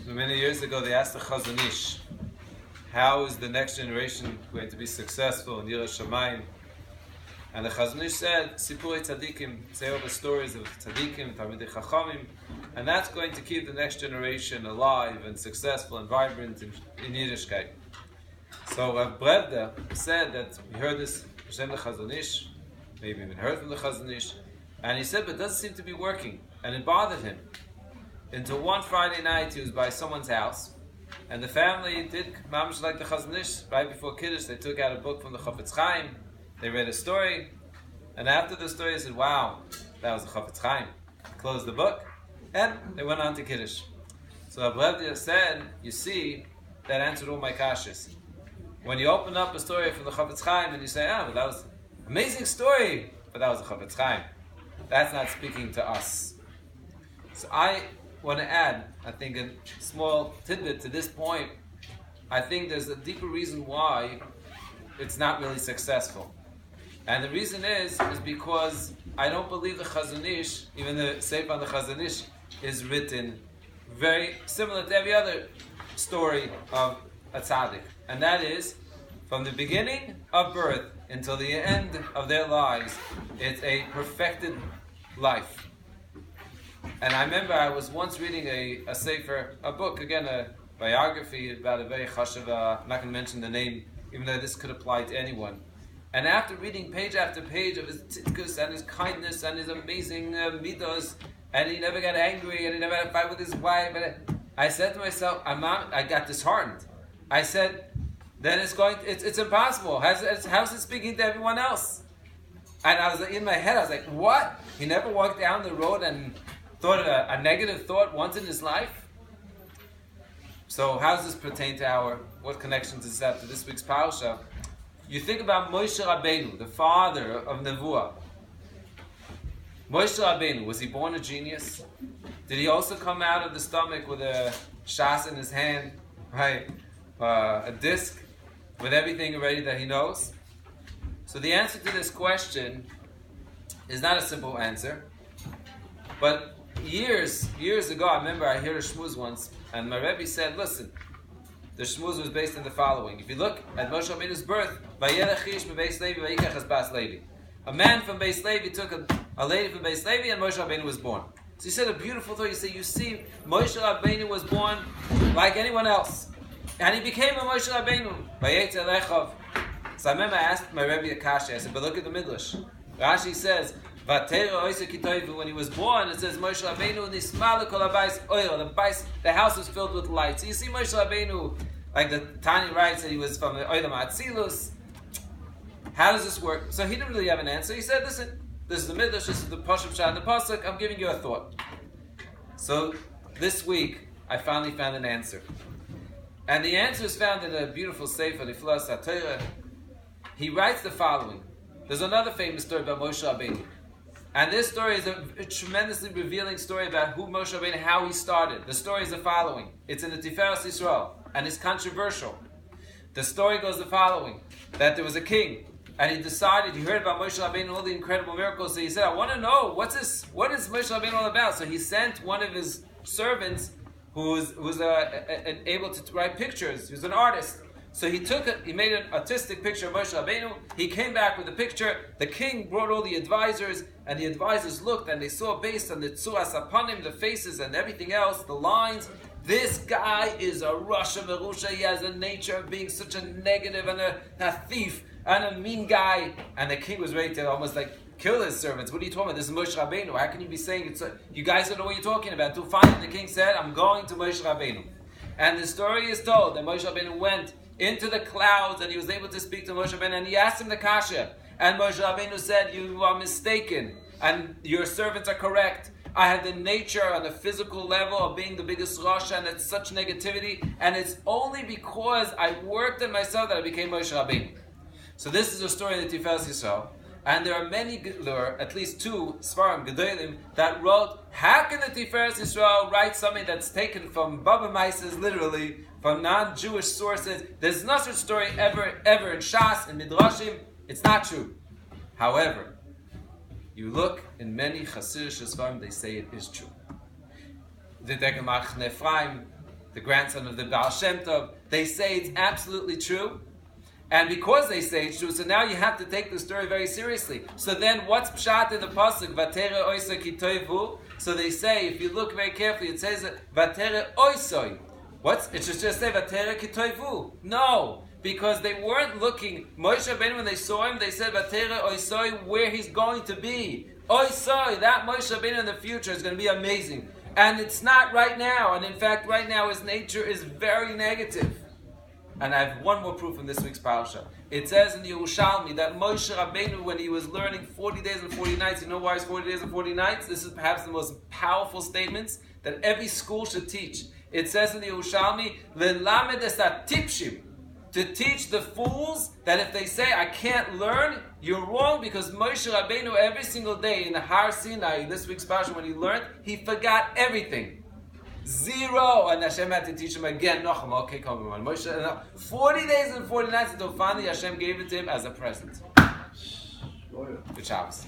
Many years ago, they asked the Chazon Ish, how is the next generation going to be successful in Yiras Shamayim? And the Chazon Ish said, Sipurei Tzadikim, say over stories of Tzadikim, Talmidei Chachamim, and that's going to keep the next generation alive and successful and vibrant in Yiddishkeit. So Rav Brevda said that we heard this from the Chazon Ish, maybe even heard from the Chazon Ish, and he said, but it doesn't seem to be working, and it bothered him. Until one Friday night, he was by someone's house, and the family did mamish like the Chazon Ish. Right before Kiddush, they took out a book from the Chafetz Chaim. They read a story, and after the story, they said, "Wow, that was the Chafetz Chaim." Closed the book, and they went on to Kiddush. So Rabbidaniel said, "You see, that answered all my kashas. When you open up a story from the Chafetz Chaim and you say, well, that was an amazing story, but that was the Chafetz Chaim. That's not speaking to us." So I want to add, I think, a small tidbit to this point. I think there's a deeper reason why it's not really successful. And the reason is because I don't believe the Chazon Ish, even the Sefer on the Chazon Ish, is written very similar to every other story of a tzaddik. And that is, from the beginning of birth until the end of their lives, it's a perfected life. And I remember I was once reading a sefer, a book, again, a biography about a very chashuv, I'm not going to mention the name, even though this could apply to anyone. And after reading page after page of his tzidkus and his kindness and his amazing midos, and he never got angry and he never had a fight with his wife, and I said to myself, I got disheartened. I said, then it's impossible. How's it speaking to everyone else? And I was in my head, I was like, what? He never walked down the road and thought a negative thought once in his life? So how does this pertain to what connection does this have to this week's parasha? You think about Moshe Rabeinu, the father of Nevuah. Moshe Rabeinu, was he born a genius? Did he also come out of the stomach with a shas in his hand, right? A disc with everything already that he knows? So the answer to this question is not a simple answer. But years ago, I remember I heard a shmuz once, and my Rebbe said, listen, the shmuz was based on the following. If you look at Moshe Rabbeinu's birth, a man from Beis Levi took a lady from Beis Levi, and Moshe Rabbeinu was born. So he said a beautiful thought. You see, Moshe Rabbeinu was born like anyone else. And he became a Moshe Rabbeinu. So I remember I asked my Rebbe Akashi, I said, but look at the Midrash. Rashi says, when he was born, it says Moshe Rabbeinu nisma lekol habayis oil. The house was filled with light. So you see Moshe Rabbeinu, like the Tani writes that he was from the Olam Atzilus. How does this work? So he didn't really have an answer. He said, listen, this is the Midrash, this is the Pashup Shah and the Pasuk, I'm giving you a thought. So this week, I finally found an answer. And the answer is found in a beautiful sefer, the Niflas HaTorah. He writes the following. There's another famous story about Moshe Rabbeinu. And this story is a tremendously revealing story about who Moshe Rabbeinu, how he started. The story is the following. It's in the Tiferes Yisrael, and it's controversial. The story goes the following, that there was a king, and he heard about Moshe Rabbeinu and all the incredible miracles, so he said, I want to know, what is Moshe Rabbeinu all about? So he sent one of his servants who was able to write pictures. He was an artist. So he made an artistic picture of Moshe Rabbeinu. He came back with a picture. The king brought all the advisors, and the advisors looked, and they saw based on the tzuras upon him, the faces and everything else, the lines, this guy is a Rasha Merusha. He has a nature of being such a negative and a thief and a mean guy. And the king was ready to almost like kill his servants. What are you talking about? This is Moshe Rabbeinu. How can you be saying you guys don't know what you're talking about? Until finally the king said, I'm going to Moshe Rabbeinu. And the story is told that Moshe Rabbeinu went into the clouds and he was able to speak to Moshe Rabbeinu, and he asked him the kasha. And Moshe Rabbeinu said, you are mistaken and your servants are correct. I have the nature on the physical level of being the biggest Rasha, and it's such negativity, and it's only because I worked on myself that I became Moshe Rabbeinu. So this is a story in the Tiferes Yisrael, and there are at least two Sfarim Gedolim that wrote, how can the Tiferes Yisrael write something that's taken from Baba Maises, literally, from non-Jewish sources? There's no such story ever in Shas, in Midrashim. It's not true. However, you look in many Hasidic Sfarim, they say it is true. the Degamach Ephraim, the grandson of the Baal Shem Tov, they say it's absolutely true. And because they say it's true, so now you have to take the story very seriously. So then what's pshat in the pasuk? Vatere oisoi ki toivu. So they say, if you look very carefully, it says vatere oisoi. It should just say vatere ki toivu. No, because they weren't looking. Moshe Rabeinu, when they saw him, they said vatere oisoi, where he's going to be. Oisoi, that Moshe Rabeinu in the future is going to be amazing. And it's not right now. And in fact, right now his nature is very negative. And I have one more proof in this week's parasha. It says in the Yerushalmi that Moshe Rabeinu, when he was learning 40 days and 40 nights, you know why it's 40 days and 40 nights? This is perhaps the most powerful statements that every school should teach. It says in the Yerushalmi, L'lamed es hatipshim, to teach the fools that if they say, I can't learn, you're wrong, because Moshe Rabeinu every single day in the Har Sinai, this week's parasha, when he learned, he forgot everything. Zero, and Hashem had to teach him again. Okay, come on, Moshe. 40 days and 40 nights until finally Hashem gave it to him as a present. Good Shabbos.